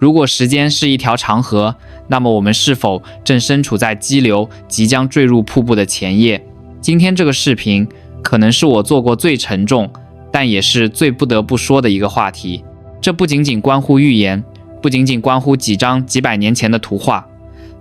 如果时间是一条长河，那么我们是否正身处在激流即将坠入瀑布的前夜？今天这个视频可能是我做过最沉重，但也是最不得不说的一个话题。这不仅仅关乎预言，不仅仅关乎几张几百年前的图画，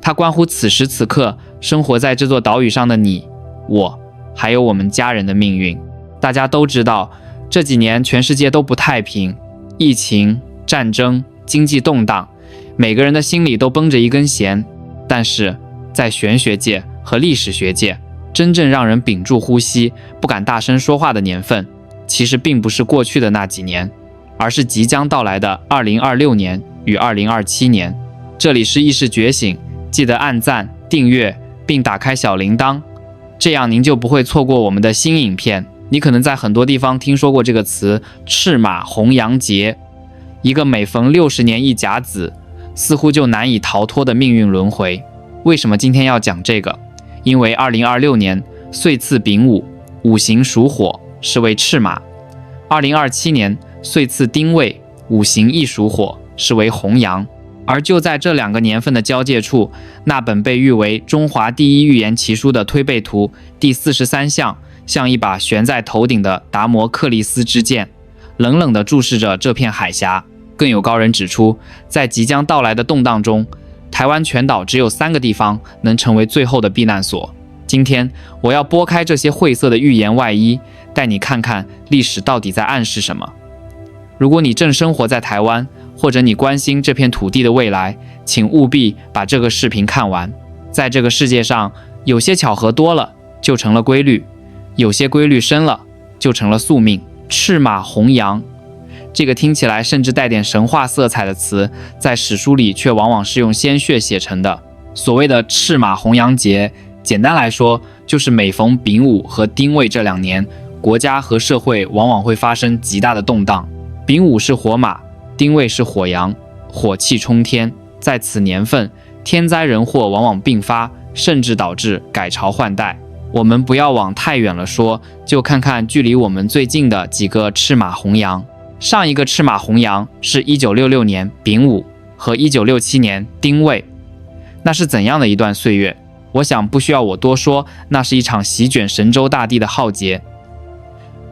它关乎此时此刻生活在这座岛屿上的你、我，还有我们家人的命运。大家都知道，这几年全世界都不太平，疫情、战争、经济动荡，每个人的心里都绷着一根弦。但是在玄学界和历史学界，真正让人屏住呼吸、不敢大声说话的年份，其实并不是过去的那几年，而是即将到来的2026年与2027年。这里是意识觉醒，记得按赞、订阅并打开小铃铛，这样您就不会错过我们的新影片。你可能在很多地方听说过这个词赤马红羊节，一个每逢60年一甲子，似乎就难以逃脱的命运轮回。为什么今天要讲这个？因为2026年岁次丙午，五行属火，是为赤马；2027年岁次丁未，五行亦属火，是为红羊。而就在这两个年份的交界处，那本被誉为中华第一预言奇书的推背图第43象，像一把悬在头顶的达摩克利斯之剑，冷冷地注视着这片海峡。更有高人指出，在即将到来的动荡中，台湾全岛只有3个地方能成为最后的避难所。今天我要拨开这些晦涩的预言外衣，带你看看历史到底在暗示什么。如果你正生活在台湾，或者你关心这片土地的未来，请务必把这个视频看完。在这个世界上，有些巧合多了就成了规律，有些规律深了就成了宿命。赤马红羊，这个听起来甚至带点神话色彩的词，在史书里却往往是用鲜血写成的。所谓的赤马红羊节，简单来说就是每逢丙午和丁未这2年，国家和社会往往会发生极大的动荡。丙午是火马，丁未是火羊，火气冲天。在此年份，天灾人祸往往并发，甚至导致改朝换代。我们不要往太远了说，就看看距离我们最近的几个赤马红羊。上一个赤马红羊是1966年丙午和1967年丁未，那是怎样的一段岁月？我想不需要我多说，那是一场席卷神州大地的浩劫。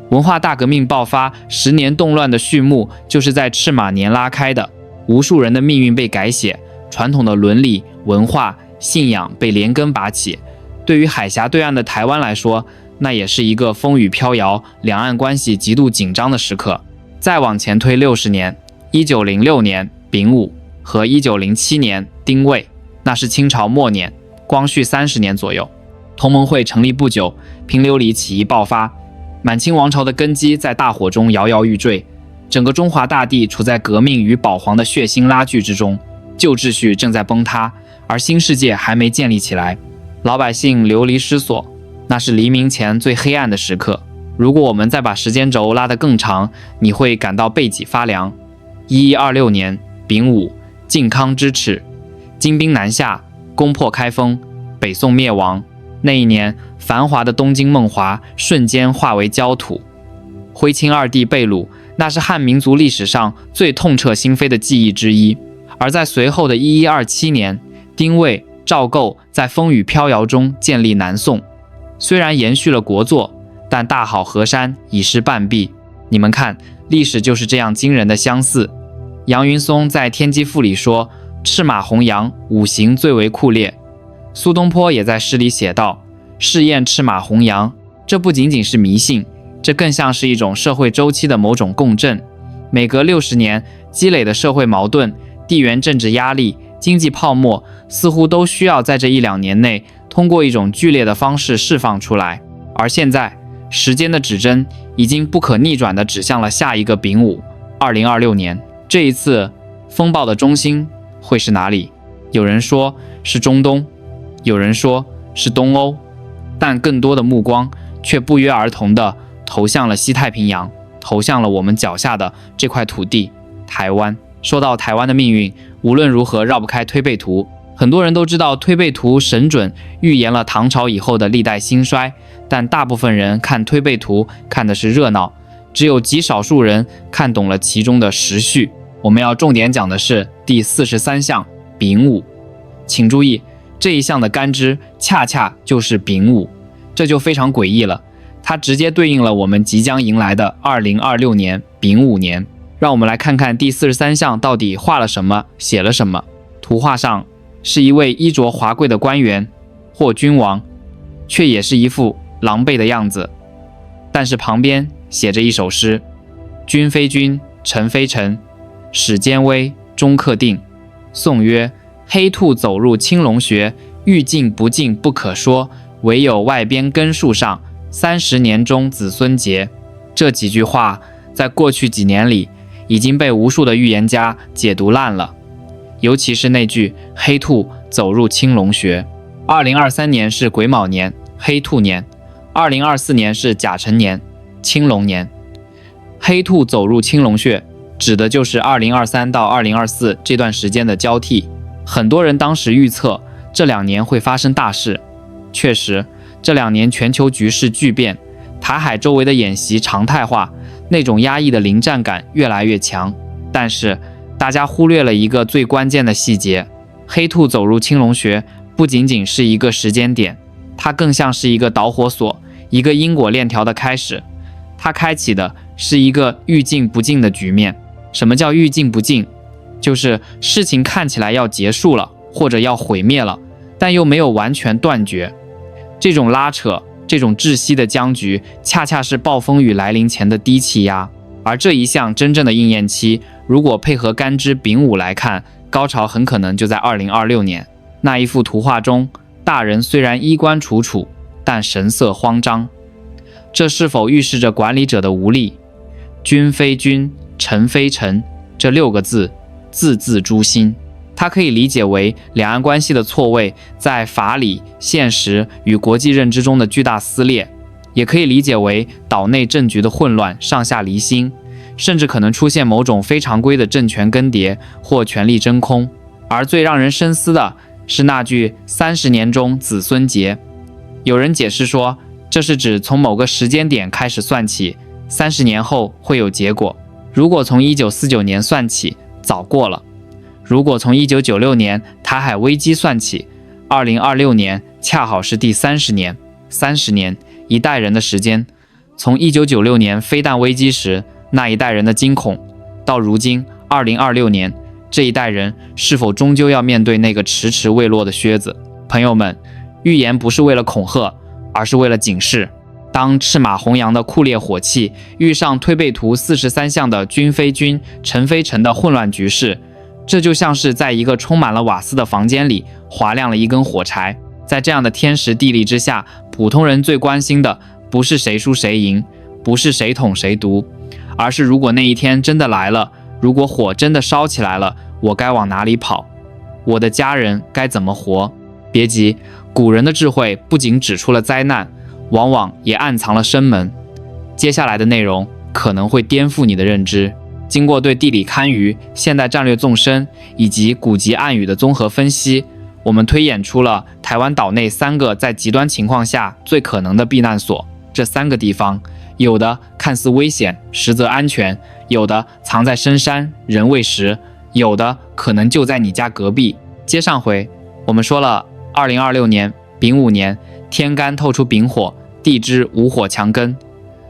文化大革命爆发，10年动乱的序幕就是在赤马年拉开的，无数人的命运被改写，传统的伦理、文化、信仰被连根拔起。对于海峡对岸的台湾来说，那也是一个风雨飘摇、两岸关系极度紧张的时刻。再往前推60年，1906年丙午和1907年丁未，那是清朝末年，光绪30年左右。同盟会成立不久，平流里起义爆发，满清王朝的根基在大火中摇摇欲坠，整个中华大地处在革命与保皇的血腥拉锯之中，旧秩序正在崩塌，而新世界还没建立起来，老百姓流离失所，那是黎明前最黑暗的时刻。如果我们再把时间轴拉得更长，你会感到背脊发凉。1126年丙午，靖康之耻，金兵南下，攻破开封，北宋灭亡。那一年，繁华的东京梦华瞬间化为焦土。徽钦2帝被掳，那是汉民族历史上最痛彻心扉的记忆之一。而在随后的1127年，丁未、赵构在风雨飘摇中建立南宋，虽然延续了国祚，但大好河山已是半壁。你们看，历史就是这样惊人的相似。杨云松在《天机赋》里说，赤马红羊，五行最为酷烈。苏东坡也在诗里写道，试验赤马红羊，这不仅仅是迷信，这更像是一种社会周期的某种共振。每隔60年，积累的社会矛盾、地缘政治压力、经济泡沫，似乎都需要在这1-2年内通过一种剧烈的方式释放出来。而现在，时间的指针已经不可逆转地指向了下一个丙午，2026年。这一次风暴的中心会是哪里？有人说是中东，有人说是东欧，但更多的目光却不约而同地投向了西太平洋，投向了我们脚下的这块土地——台湾。说到台湾的命运，无论如何绕不开推背图。很多人都知道推背图神准，预言了唐朝以后的历代兴衰，但大部分人看推背图看的是热闹，只有极少数人看懂了其中的时序。我们要重点讲的是第43项丙午。请注意，这一项的干支恰恰就是丙午，这就非常诡异了。它直接对应了我们即将迎来的2026年丙午年。让我们来看看第43项到底画了什么，写了什么。图画上是一位衣着华贵的官员或君王，却也是一副狼狈的样子。但是旁边写着一首诗：君非君，臣非臣，始奸微，终克定。颂曰：黑兔走入青龙穴，欲进不进不可说，唯有外边根树上，30年中子孙结。这几句话在过去几年里已经被无数的预言家解读烂了，尤其是那句黑兔走入青龙穴。2023年是癸卯年，黑兔年；2024年是甲辰年，青龙年。黑兔走入青龙穴指的就是2023到2024这段时间的交替。很多人当时预测这2年会发生大事，确实这2年全球局势巨变，台海周围的演习常态化，那种压抑的临战感越来越强。但是大家忽略了一个最关键的细节，黑兔走入青龙穴不仅仅是一个时间点，它更像是一个导火索，一个因果链条的开始。它开启的是一个欲进不进的局面。什么叫欲进不进？就是事情看起来要结束了，或者要毁灭了，但又没有完全断绝。这种拉扯，这种窒息的僵局，恰恰是暴风雨来临前的低气压。而这一项真正的应验期，如果配合干支丙午来看，高潮很可能就在2026年。那一幅图画中，大人虽然衣冠楚楚，但神色慌张。这是否预示着管理者的无力？君非君，臣非臣，这6个字字字诛心。它可以理解为两岸关系的错位在法理、现实与国际认知中的巨大撕裂，也可以理解为岛内政局的混乱、上下离心，甚至可能出现某种非常规的政权更迭或权力真空。而最让人深思的是那句30年中子孙结。有人解释说，这是指从某个时间点开始算起，30年后会有结果。如果从1949年算起，早过了；如果从1996年台海危机算起，2026年恰好是第30年。30年，一代人的时间。从1996年飞弹危机时那一代人的惊恐，到如今2026年，这一代人是否终究要面对那个迟迟未落的靴子？朋友们，预言不是为了恐吓，而是为了警示。当赤马红羊的酷烈火气遇上推背图43项的君非君，臣非臣的混乱局势，这就像是在一个充满了瓦斯的房间里划亮了一根火柴。在这样的天时地利之下，普通人最关心的不是谁输谁赢，不是谁捅谁毒，而是如果那一天真的来了，如果火真的烧起来了，我该往哪里跑？我的家人该怎么活？别急，古人的智慧不仅指出了灾难，往往也暗藏了生门。接下来的内容可能会颠覆你的认知。经过对地理堪舆、现代战略纵深以及古籍暗语的综合分析，我们推演出了台湾岛内3个在极端情况下最可能的避难所。这3个地方，有的看似危险，实则安全；有的藏在深山，人未识；有的可能就在你家隔壁。接上回我们说了2026年丙午年，天干透出丙火，地支无火强根，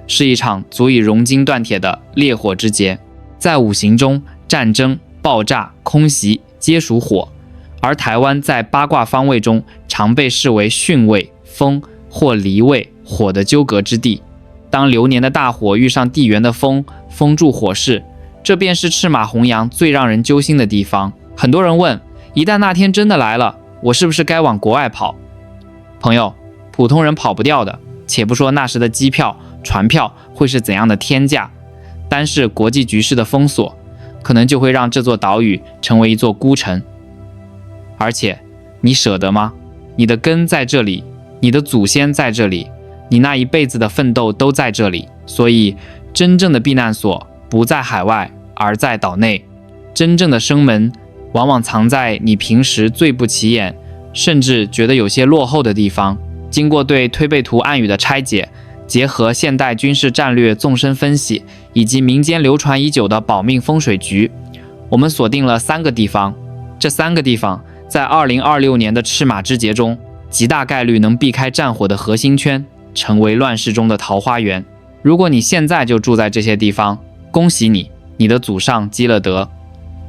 是一场足以熔金断铁的烈火之劫。在五行中，战争、爆炸、空袭皆属火，而台湾在八卦方位中常被视为巽位、风或离位，火的纠葛之地。当流年的大火遇上地缘的风，封住火势，这便是赤马红羊最让人揪心的地方。很多人问，一旦那天真的来了，我是不是该往国外跑？朋友，普通人跑不掉的。且不说那时的机票、船票会是怎样的天价，单是国际局势的封锁，可能就会让这座岛屿成为一座孤城。而且，你舍得吗？你的根在这里，你的祖先在这里，你那一辈子的奋斗都在这里。所以，真正的避难所不在海外，而在岛内。真正的生门，往往藏在你平时最不起眼，甚至觉得有些落后的地方。经过对推背图暗语的拆解，结合现代军事战略纵深分析，以及民间流传已久的保命风水局，我们锁定了3个地方，这3个地方在2026年的赤马之劫中，极大概率能避开战火的核心圈，成为乱世中的桃花源。如果你现在就住在这些地方，恭喜你，你的祖上积了德。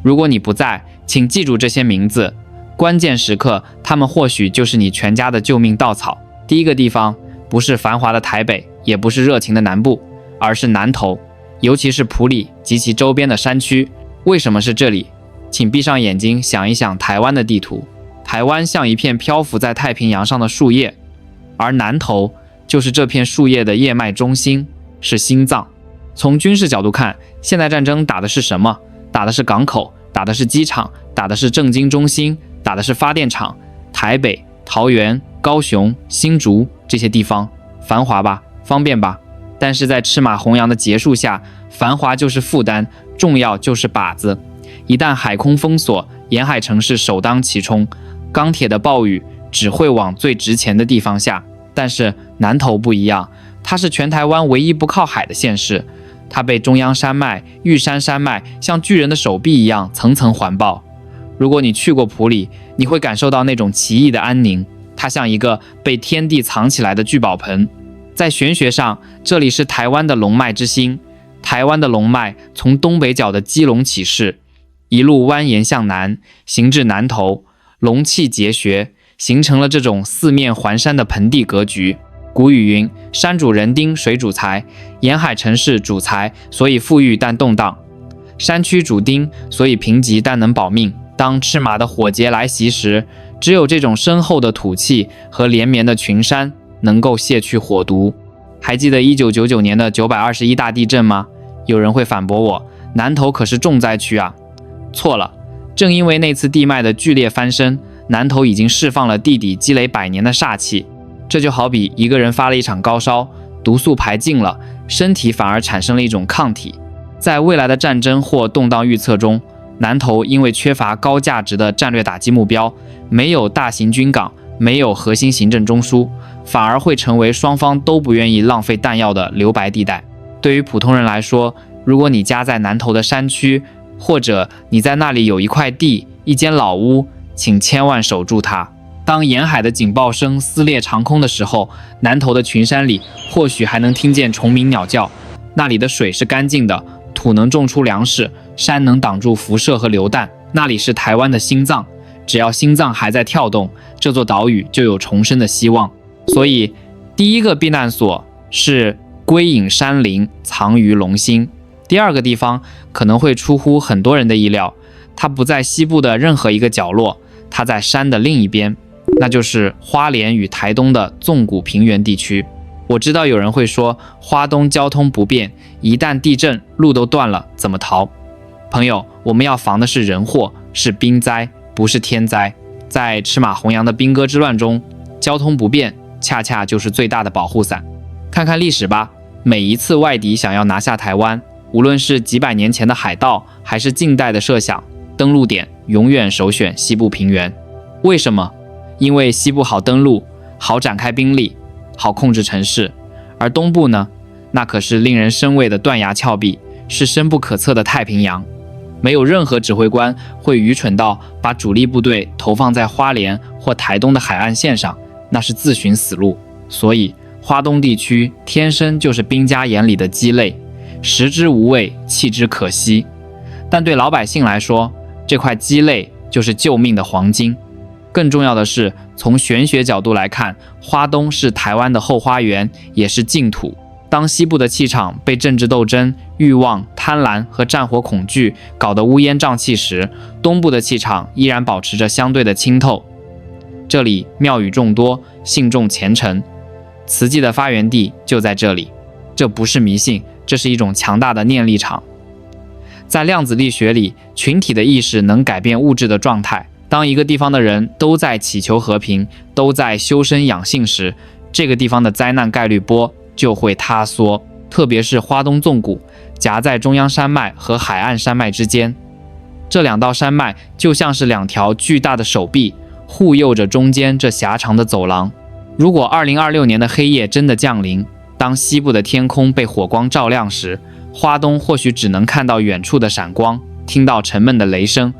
如果你不在，请记住这些名字，关键时刻他们或许就是你全家的救命稻草。第一个地方不是繁华的台北，也不是热情的南部，而是南投，尤其是埔里及其周边的山区。为什么是这里？请闭上眼睛想一想台湾的地图，台湾像一片漂浮在太平洋上的树叶，而南投就是这片树叶的叶脉中心，是心脏。从军事角度看，现代战争打的是什么？打的是港口，打的是机场，打的是政经中心，打的是发电厂。台北、桃园、高雄、新竹这些地方繁华吧，方便吧，但是在赤马弘扬的结束下，繁华就是负担，重要就是靶子。一旦海空封锁，沿海城市首当其冲，钢铁的暴雨只会往最值钱的地方下。但是南投不一样，它是全台湾唯一不靠海的县市，它被中央山脉、玉山山脉像巨人的手臂一样层层环抱。如果你去过埔里，你会感受到那种奇异的安宁，它像一个被天地藏起来的聚宝盆。在玄学上，这里是台湾的龙脉之心。台湾的龙脉从东北角的基隆起势，一路蜿蜒向南，行至南投，龙气结穴，形成了这种四面环山的盆地格局。古语云：山主人丁，水主财。沿海城市主财，所以富裕但动荡；山区主丁，所以贫瘠但能保命。当赤马的火劫来袭时，只有这种深厚的土气和连绵的群山能够卸去火毒。还记得1999年的921大地震吗？有人会反驳我，南投可是重灾区啊。错了，正因为那次地脉的剧烈翻身，南投已经释放了地底积累100年的煞气。这就好比一个人发了一场高烧，毒素排尽了，身体反而产生了一种抗体。在未来的战争或动荡预测中，南投因为缺乏高价值的战略打击目标，没有大型军港，没有核心行政中枢，反而会成为双方都不愿意浪费弹药的留白地带。对于普通人来说，如果你家在南投的山区，或者你在那里有一块地、一间老屋，请千万守住它。当沿海的警报声撕裂长空的时候，南投的群山里或许还能听见虫鸣鸟叫。那里的水是干净的，土能种出粮食，山能挡住辐射和流弹。那里是台湾的心脏，只要心脏还在跳动，这座岛屿就有重生的希望。所以第一个避难所是归隐山林，藏于龙心。第二个地方可能会出乎很多人的意料，它不在西部的任何一个角落，它在山的另一边，那就是花莲与台东的纵谷平原地区。我知道有人会说，花东交通不便，一旦地震路都断了，怎么逃？朋友，我们要防的是人祸，是兵灾，不是天灾。在赤马弘扬的兵戈之乱中，交通不便恰恰就是最大的保护伞。看看历史吧，每一次外敌想要拿下台湾，无论是几百年前的海盗，还是近代的设想，登陆点永远首选西部平原。为什么？因为西部好登陆，好展开兵力，好控制城市。而东部呢？那可是令人生畏的断崖峭壁，是深不可测的太平洋。没有任何指挥官会愚蠢到把主力部队投放在花莲或台东的海岸线上，那是自寻死路。所以花东地区天生就是兵家眼里的鸡肋，食之无味，弃之可惜。但对老百姓来说，这块鸡肋就是救命的黄金。更重要的是，从玄学角度来看，花东是台湾的后花园，也是净土。当西部的气场被政治斗争、欲望、贪婪和战火恐惧搞得乌烟瘴气时，东部的气场依然保持着相对的清透。这里庙宇众多，信众虔诚，慈济的发源地就在这里。这不是迷信，这是一种强大的念力场。在量子力学里，群体的意识能改变物质的状态。当一个地方的人都在祈求和平，都在修身养性时，这个地方的灾难概率波就会塌缩。特别是花东纵谷，夹在中央山脉和海岸山脉之间，这两道山脉就像是两条巨大的手臂，护佑着中间这狭长的走廊。如果2026年的黑夜真的降临，当西部的天空被火光照亮时，花东或许只能看到远处的闪光，听到沉闷的雷声，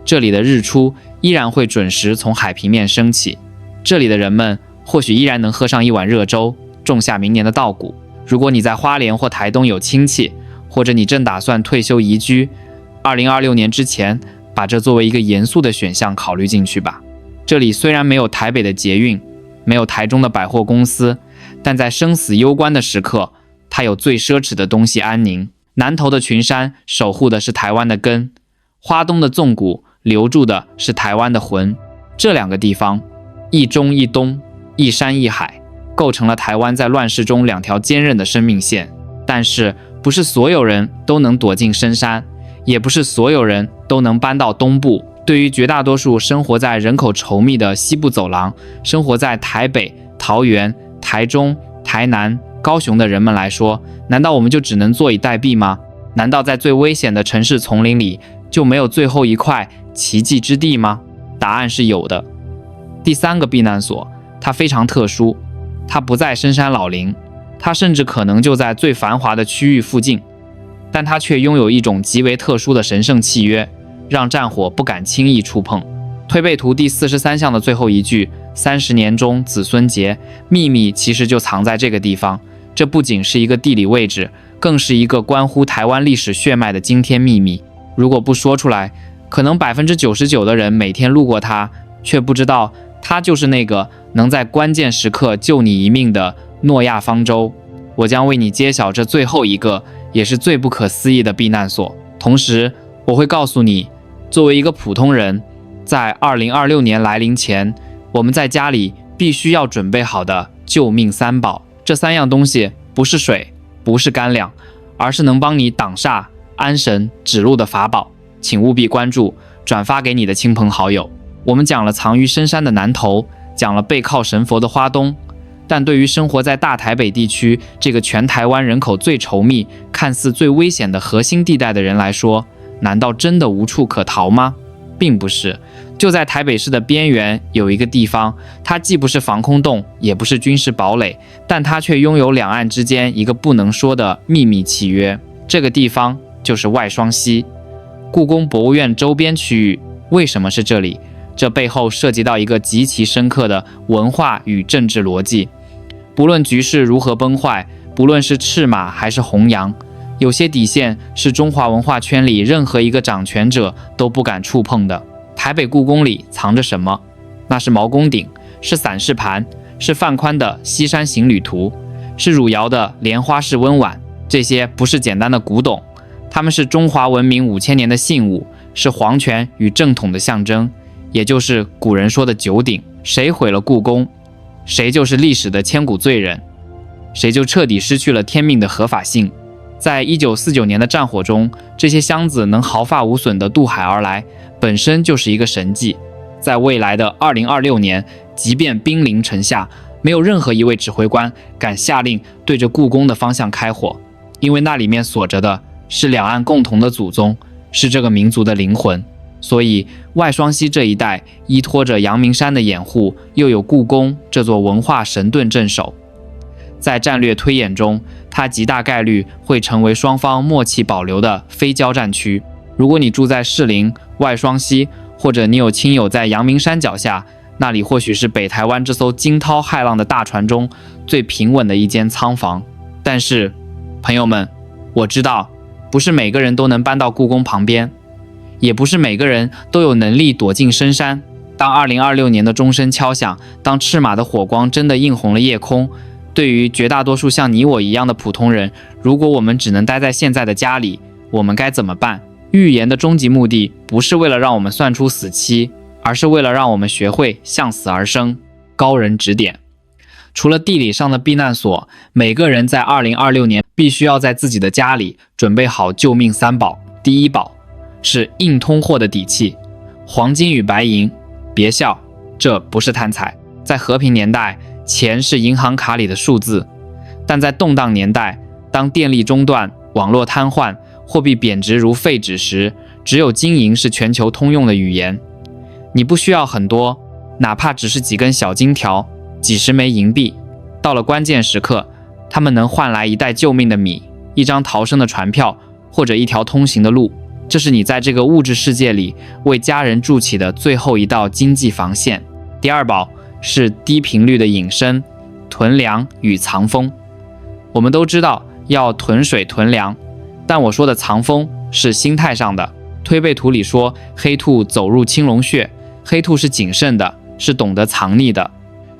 这里的日出依然会准时从海平面升起，这里的人们或许依然能喝上一碗热粥，种下明年的稻谷。如果你在花莲或台东有亲戚，或者你正打算退休移居，2026年之前，把这作为一个严肃的选项考虑进去吧。这里虽然没有台北的捷运，没有台中的百货公司，但在生死攸关的时刻，它有最奢侈的东西——安宁。南投的群山守护的是台湾的根，花东的纵谷留住的是台湾的魂。这两个地方，一中一东，一山一海，构成了台湾在乱世中两条坚韧的生命线。但是不是所有人都能躲进深山，也不是所有人都能搬到东部。对于绝大多数生活在人口稠密的西部走廊，生活在台北、桃园、台中、台南、高雄的人们来说，难道我们就只能坐以待毙吗？难道在最危险的城市丛林里就没有最后一块奇迹之地吗？答案是有的。第三个避难所，它非常特殊，它不在深山老林，它甚至可能就在最繁华的区域附近，但它却拥有一种极为特殊的神圣契约，让战火不敢轻易触碰。推背图第43项的最后一句，30年中子孙结，秘密其实就藏在这个地方。这不仅是一个地理位置，更是一个关乎台湾历史血脉的惊天秘密。如果不说出来，可能99%的人每天路过它，却不知道它就是那个能在关键时刻救你一命的诺亚方舟。我将为你揭晓这最后一个，也是最不可思议的避难所。同时，我会告诉你，作为一个普通人，在2026年来临前，我们在家里必须要准备好的救命三宝。这3样东西不是水，不是干粮，而是能帮你挡煞、安神、指路的法宝。请务必关注、转发给你的亲朋好友。我们讲了藏于深山的南投，讲了背靠神佛的花东，但对于生活在大台北地区这个全台湾人口最稠密、看似最危险的核心地带的人来说，难道真的无处可逃吗？并不是。就在台北市的边缘有一个地方，它既不是防空洞，也不是军事堡垒，但它却拥有两岸之间一个不能说的秘密契约。这个地方就是外双溪。故宫博物院周边区域为什么是这里？这背后涉及到一个极其深刻的文化与政治逻辑。不论局势如何崩坏，不论是赤马还是红羊，有些底线是中华文化圈里任何一个掌权者都不敢触碰的。台北故宫里藏着什么？那是毛公鼎，是散氏盘，是范宽的《西山行旅图》，是汝窑的莲花式温碗。这些不是简单的古董，它们是中华文明5000年的信物，是皇权与正统的象征，也就是古人说的九鼎。谁毁了故宫，谁就是历史的千古罪人，谁就彻底失去了天命的合法性。在1949年的战火中，这些箱子能毫发无损地渡海而来，本身就是一个神迹。在未来的2026年，即便兵临城下，没有任何一位指挥官敢下令对着故宫的方向开火，因为那里面锁着的是两岸共同的祖宗，是这个民族的灵魂。所以外双溪这一带依托着阳明山的掩护，又有故宫这座文化神盾镇守。在战略推演中，它极大概率会成为双方默契保留的非交战区。如果你住在士林、外双溪，或者你有亲友在阳明山脚下，那里或许是北台湾这艘惊涛骇浪的大船中最平稳的一间仓房。但是，朋友们，我知道，不是每个人都能搬到故宫旁边，也不是每个人都有能力躲进深山。当2026年的钟声敲响，当赤马的火光真的映红了夜空，对于绝大多数像你我一样的普通人，如果我们只能待在现在的家里，我们该怎么办？预言的终极目的不是为了让我们算出死期，而是为了让我们学会向死而生。高人指点。除了地理上的避难所，每个人在2026年必须要在自己的家里准备好救命三宝。第一宝是硬通货的底气，黄金与白银。别笑，这不是贪财。在和平年代，钱是银行卡里的数字，但在动荡年代，当电力中断、网络瘫痪、货币贬值如废纸时，只有金银是全球通用的语言。你不需要很多，哪怕只是几根小金条、几十枚银币，到了关键时刻，它们能换来一袋救命的米、一张逃生的船票，或者一条通行的路。这是你在这个物质世界里为家人筑起的最后一道经济防线。第二宝是低频率的引申，囤粮与藏风。我们都知道要囤水囤粮，但我说的藏风是心态上的。推背图里说黑兔走入青龙穴，黑兔是谨慎的，是懂得藏匿的。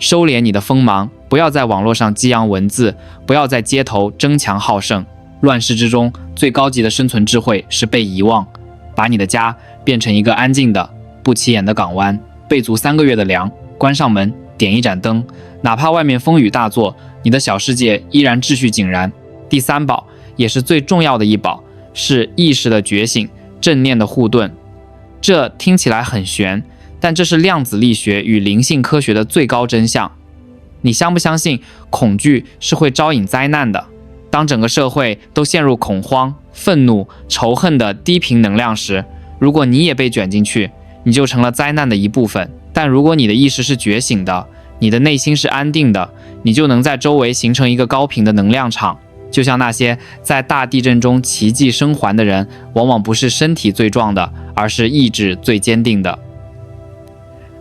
收敛你的锋芒，不要在网络上激扬文字，不要在街头争强好胜。乱世之中，最高级的生存智慧是被遗忘。把你的家变成一个安静的、不起眼的港湾，备足3个月的粮，关上门，点一盏灯，哪怕外面风雨大作，你的小世界依然秩序井然。第三宝，也是最重要的一宝，是意识的觉醒，正念的护盾。这听起来很玄，但这是量子力学与灵性科学的最高真相。你相不相信恐惧是会招引灾难的？当整个社会都陷入恐慌、愤怒、仇恨的低频能量时，如果你也被卷进去，你就成了灾难的一部分。但如果你的意识是觉醒的，你的内心是安定的，你就能在周围形成一个高频的能量场。就像那些在大地震中奇迹生还的人，往往不是身体最壮的，而是意志最坚定的。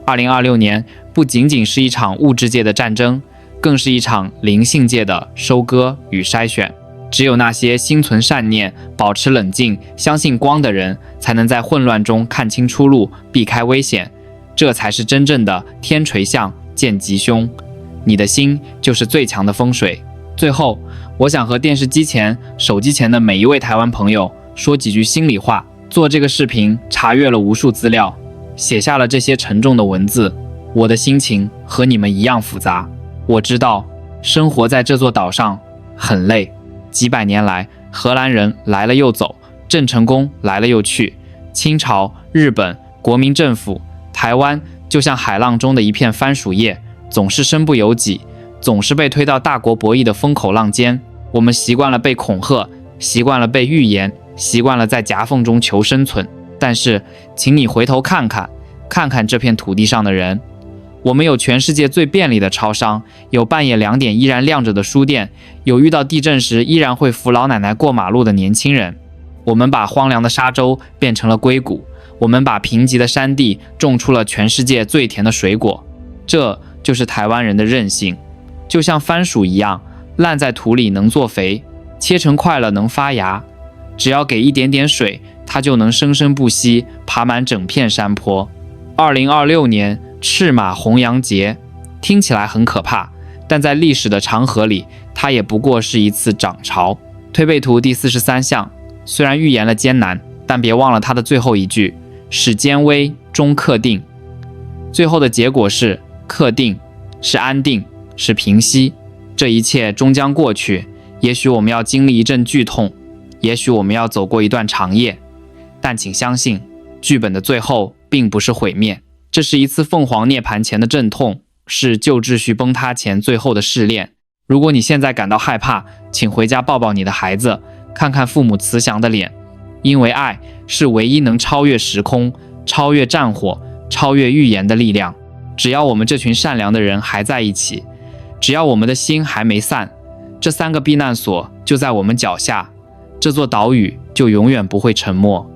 2026年不仅仅是一场物质界的战争，更是一场灵性界的收割与筛选。只有那些心存善念、保持冷静、相信光的人，才能在混乱中看清出路，避开危险。这才是真正的天垂象见吉凶。你的心就是最强的风水。最后，我想和电视机前、手机前的每一位台湾朋友说几句心里话。做这个视频，查阅了无数资料，写下了这些沉重的文字。我的心情和你们一样复杂。我知道生活在这座岛上很累，几百年来，荷兰人来了又走，郑成功来了又去，清朝、日本、国民政府，台湾就像海浪中的一片番薯叶，总是身不由己，总是被推到大国博弈的风口浪尖。我们习惯了被恐吓，习惯了被预言，习惯了在夹缝中求生存。但是，请你回头看看，看看这片土地上的人。我们有全世界最便利的超商，有半夜2点依然亮着的书店，有遇到地震时依然会扶老奶奶过马路的年轻人。我们把荒凉的沙洲变成了硅谷，我们把贫瘠的山地种出了全世界最甜的水果。这就是台湾人的韧性，就像番薯一样，烂在土里能做肥，切成块了能发芽，只要给一点点水，它就能生生不息，爬满整片山坡。2026年赤马红羊节听起来很可怕，但在历史的长河里，它也不过是一次涨潮。推背图第43象虽然预言了艰难，但别忘了它的最后一句，始艰危终克定。最后的结果是克定，是安定，是平息。这一切终将过去，也许我们要经历一阵剧痛，也许我们要走过一段长夜，但请相信，剧本的最后并不是毁灭，这是一次凤凰涅槃前的阵痛，是旧秩序崩塌前最后的试炼。如果你现在感到害怕，请回家抱抱你的孩子，看看父母慈祥的脸，因为爱是唯一能超越时空、超越战火、超越预言的力量。只要我们这群善良的人还在一起，只要我们的心还没散，这3个避难所就在我们脚下，这座岛屿就永远不会沉没。